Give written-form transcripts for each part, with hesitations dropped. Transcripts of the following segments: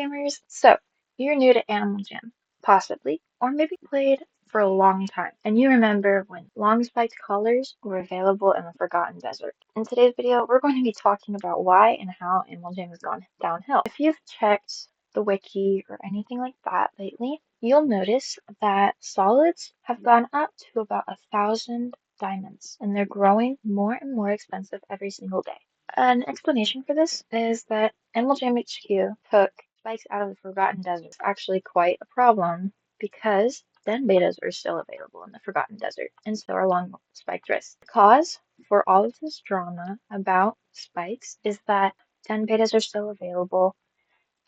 Jammers. So, you're new to Animal Jam, possibly, or maybe played for a long time, and you remember when long spiked collars were available in the Forgotten Desert. In today's video, we're going to be talking about why and how Animal Jam has gone downhill. If you've checked the wiki or anything like that lately, you'll notice that solids have gone up to about 1,000 diamonds, and they're growing more and more expensive every single day. An explanation for this is that Animal Jam HQ took spikes out of the Forgotten Desert. It's actually quite a problem because den betas are still available in the Forgotten Desert, and so are long spiked wrists. The cause for all of this drama about spikes is that den betas are still available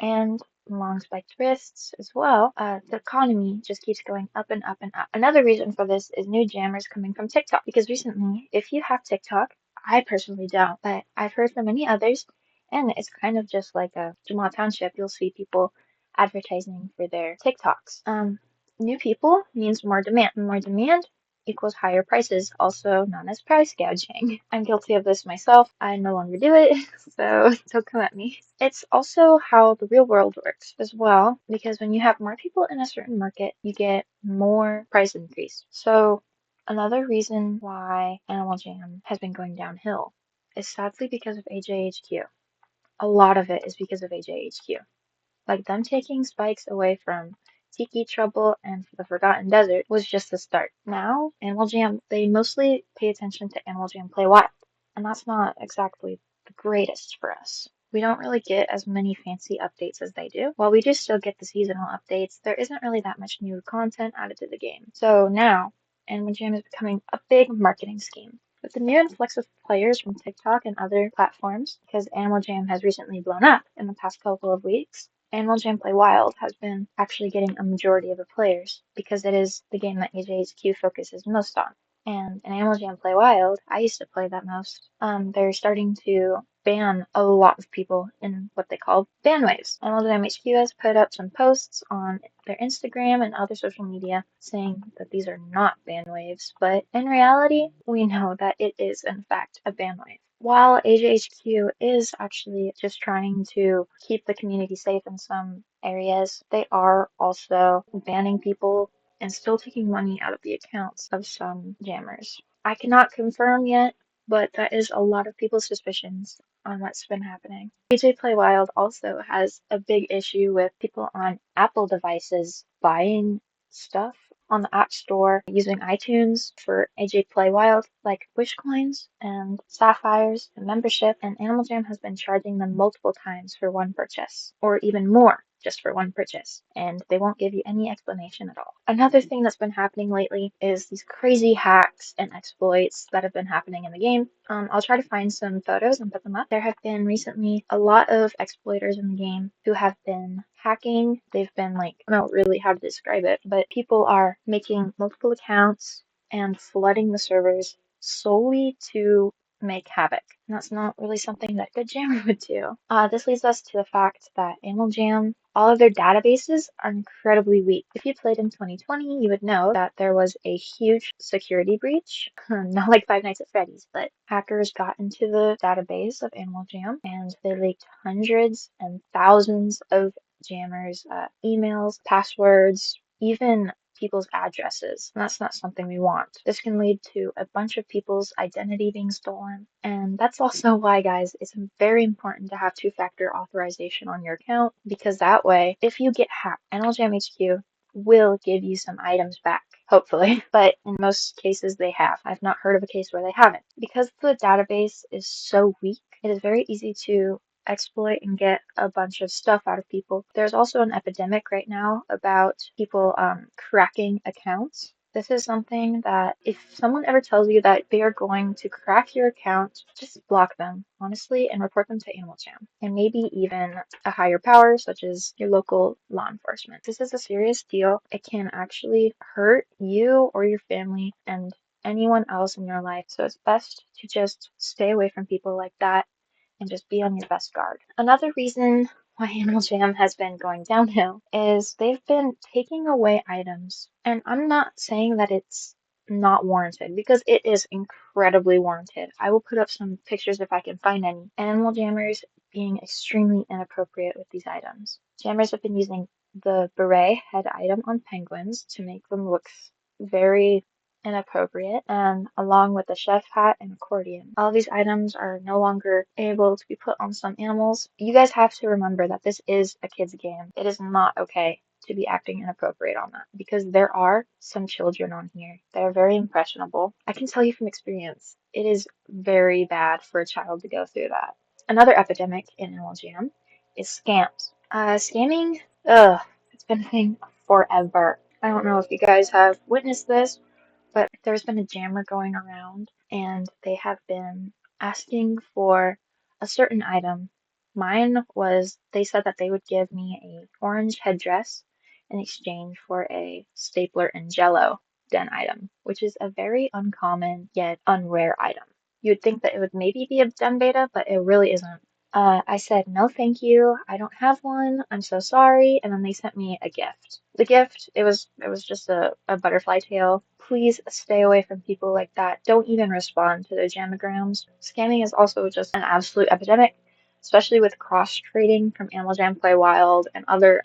and long spiked wrists as well. The economy just keeps going up and up and up. Another reason for this is new jammers coming from TikTok, because recently, if you have TikTok, I personally don't, but I've heard from many others, and it's kind of just like a Jamal Township. You'll see people advertising for their TikToks. New people means more demand. More demand equals higher prices, also known as price gouging. I'm guilty of this myself. I no longer do it, so don't come at me. It's also how the real world works as well, because when you have more people in a certain market, you get more price increase. So another reason why Animal Jam has been going downhill is sadly because of AJHQ. A lot of it is because of AJHQ. Like them taking spikes away from Tiki Trouble and the Forgotten Desert was just the start. Now, Animal Jam, they mostly pay attention to Animal Jam Play Wild, and that's not exactly the greatest for us. We don't really get as many fancy updates as they do. While we do still get the seasonal updates, there isn't really that much new content added to the game. So now, Animal Jam is becoming a big marketing scheme. With the new influx of players from TikTok and other platforms, because Animal Jam has recently blown up in the past couple of weeks, Animal Jam Play Wild has been actually getting a majority of the players because it is the game that AJHQ focuses most on. And in Animal Jam Play Wild, I used to play that most. They're starting to ban a lot of people in what they call ban waves. Animal Jam HQ has put up some posts on their Instagram and other social media saying that these are not ban waves, but in reality, we know that it is in fact a ban wave. While AJHQ is actually just trying to keep the community safe in some areas, they are also banning people and still taking money out of the accounts of some jammers. I cannot confirm yet, but that is a lot of people's suspicions on what's been happening. AJ Play Wild also has a big issue with people on Apple devices buying stuff on the App Store using iTunes for AJ Play Wild, like Wish Coins and Sapphires and membership, and Animal Jam has been charging them multiple times for one purchase, or even more just for one purchase, and they won't give you any explanation at all. Another thing that's been happening lately is these crazy hacks and exploits that have been happening in the game. I'll try to find some photos and put them up. There have been recently a lot of exploiters in the game who have been hacking. They've been like, I don't know really how to describe it, but people are making multiple accounts and flooding the servers solely to make havoc. And that's not really something that good jammer would do. This leads us to the fact that Animal Jam, all of their databases are incredibly weak. If you played in 2020, you would know that there was a huge security breach. Not like Five Nights at Freddy's, but hackers got into the database of Animal Jam and they leaked hundreds and thousands of jammers' emails, passwords, even people's addresses. And that's not something we want. This can lead to a bunch of people's identity being stolen. And that's also why, guys, it's very important to have two-factor authorization on your account, because that way, if you get hacked, Animal Jam HQ will give you some items back, hopefully. But in most cases, they have. I've not heard of a case where they haven't. Because the database is so weak, it is very easy to exploit and get a bunch of stuff out of people. There's also an epidemic right now about people cracking accounts. This is something that if someone ever tells you that they are going to crack your account, just block them, honestly, and report them to Animal Jam. And maybe even a higher power, such as your local law enforcement. This is a serious deal. It can actually hurt you or your family and anyone else in your life. So it's best to just stay away from people like that and just be on your best guard. Another reason why Animal Jam has been going downhill is they've been taking away items. And I'm not saying that it's not warranted because it is incredibly warranted. I will put up some pictures if I can find any. Animal jammers being extremely inappropriate with these items. Jammers have been using the beret head item on penguins to make them look very inappropriate, and along with the chef hat and accordion. All these items are no longer able to be put on some animals. You guys have to remember that this is a kid's game. It is not okay to be acting inappropriate on that because there are some children on here that are very impressionable. I can tell you from experience, it is very bad for a child to go through that. Another epidemic in Animal Jam is scams. Scamming, it's been a thing forever. I don't know if you guys have witnessed this, but there's been a jammer going around and they have been asking for a certain item. Mine was, they said that they would give me a orange headdress in exchange for a stapler and jello den item, which is a very uncommon yet unrare item. You'd think that it would maybe be a den beta, but it really isn't. I said, no, thank you. I don't have one. I'm so sorry. And then they sent me a gift. The gift, it was just a butterfly tail. Please stay away from people like that. Don't even respond to their jamagrams. Scamming is also just an absolute epidemic, especially with cross trading from Animal Jam Play Wild and other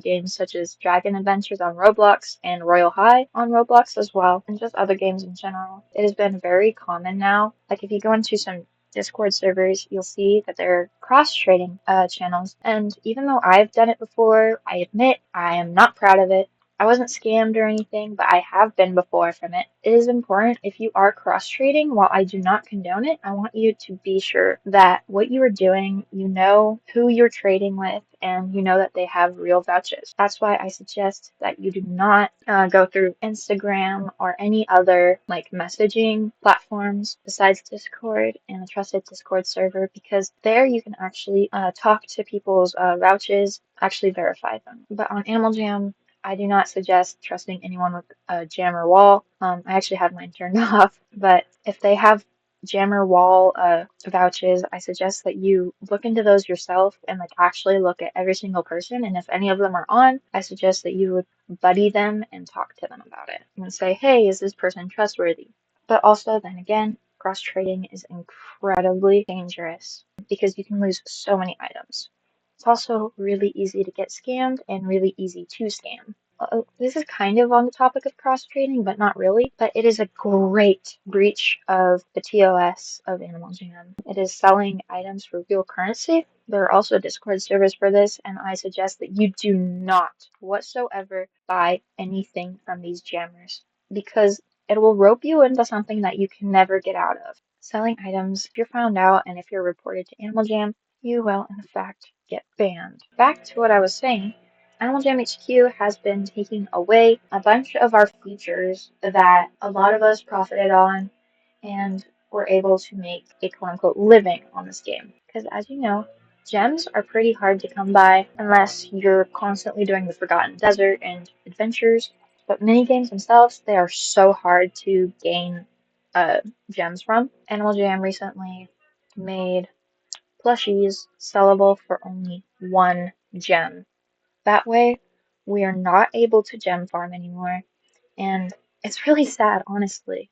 games such as Dragon Adventures on Roblox and Royal High on Roblox as well, and just other games in general. It has been very common now. Like if you go into some Discord servers, you'll see that there are cross-trading channels. And even though I've done it before, I admit I am not proud of it. I wasn't scammed or anything, but I have been before from it. It is important if you are cross-trading, while I do not condone it, I want you to be sure that what you are doing, you know who you're trading with, and you know that they have real vouchers. That's why I suggest that you do not go through Instagram or any other like messaging platforms besides Discord and a trusted Discord server, because there you can actually talk to people's vouchers, actually verify them. But on Animal Jam, I do not suggest trusting anyone with a jammer wall. I actually have mine turned off, but if they have jammer wall vouchers, I suggest that you look into those yourself and like actually look at every single person. And if any of them are on, I suggest that you would buddy them and talk to them about it and say, hey, is this person trustworthy? But also, then again, cross trading is incredibly dangerous because you can lose so many items. It's also really easy to get scammed and really easy to scam. This is kind of on the topic of cross trading, but not really. But it is a great breach of the TOS of Animal Jam. It is selling items for real currency. There are also Discord servers for this, and I suggest that you do not whatsoever buy anything from these jammers because it will rope you into something that you can never get out of. Selling items, if you're found out and if you're reported to Animal Jam, you will in fact get banned. Back to what I was saying. Animal Jam HQ has been taking away a bunch of our features that a lot of us profited on and were able to make a quote-unquote living on this game. Because as you know, gems are pretty hard to come by unless you're constantly doing the Forgotten Desert and adventures. But minigames themselves, they are so hard to gain gems from. Animal Jam recently made plushies sellable for only 1 gem. That way, we are not able to gem farm anymore, and it's really sad, honestly,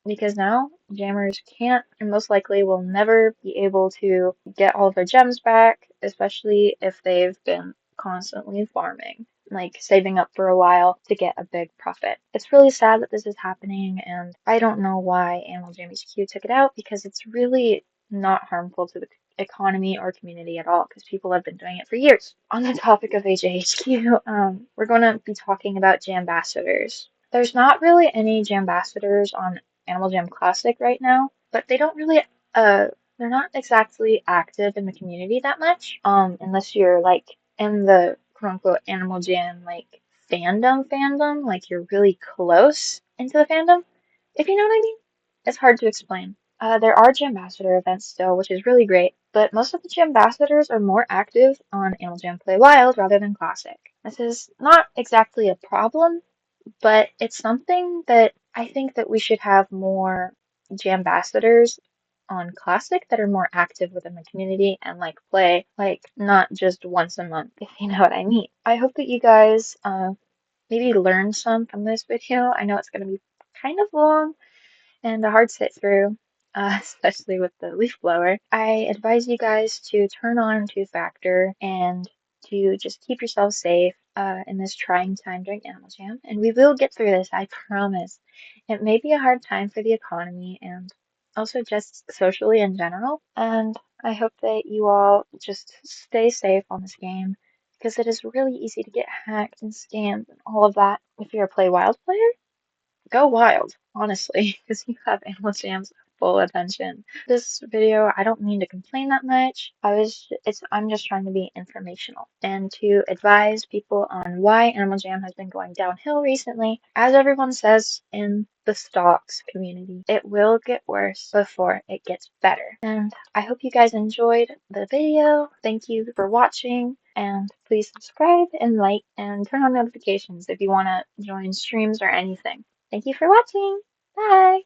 because now jammers can't and most likely will never be able to get all of their gems back, especially if they've been constantly farming, like saving up for a while to get a big profit. It's really sad that this is happening, and I don't know why Animal Jam HQ took it out because it's really not harmful to the economy or community at all because people have been doing it for years. On the topic of AJHQ, we're going to be talking about Jambassadors. There's not really any Jambassadors on Animal Jam Classic right now, but they don't really they're not exactly active in the community that much. Unless you're like in the quote unquote Animal Jam like fandom, like you're really close into the fandom, if you know what I mean. It's hard to explain. There are Jambassador events still, which is really great, but most of the Jambassadors are more active on Animal Jam Play Wild rather than Classic. This is not exactly a problem, but it's something that I think that we should have more Jambassadors on Classic that are more active within the community and like play like not just once a month, if you know what I mean. I hope that you guys maybe learn some from this video. I know it's going to be kind of long and a hard sit through, especially with the leaf blower. I advise you guys to turn on two-factor and to just keep yourself safe in this trying time during Animal Jam. And we will get through this, I promise. It may be a hard time for the economy and also just socially in general. And I hope that you all just stay safe on this game because it is really easy to get hacked and scammed and all of that if you're a Play Wild player. Go wild, honestly, because you have Animal Jam's full attention. This video, I don't mean to complain that much. I'm just trying to be informational and to advise people on why Animal Jam has been going downhill recently. As everyone says in the stocks community, it will get worse before it gets better. And I hope you guys enjoyed the video. Thank you for watching. And please subscribe and like and turn on notifications if you want to join streams or anything. Thank you for watching. Bye.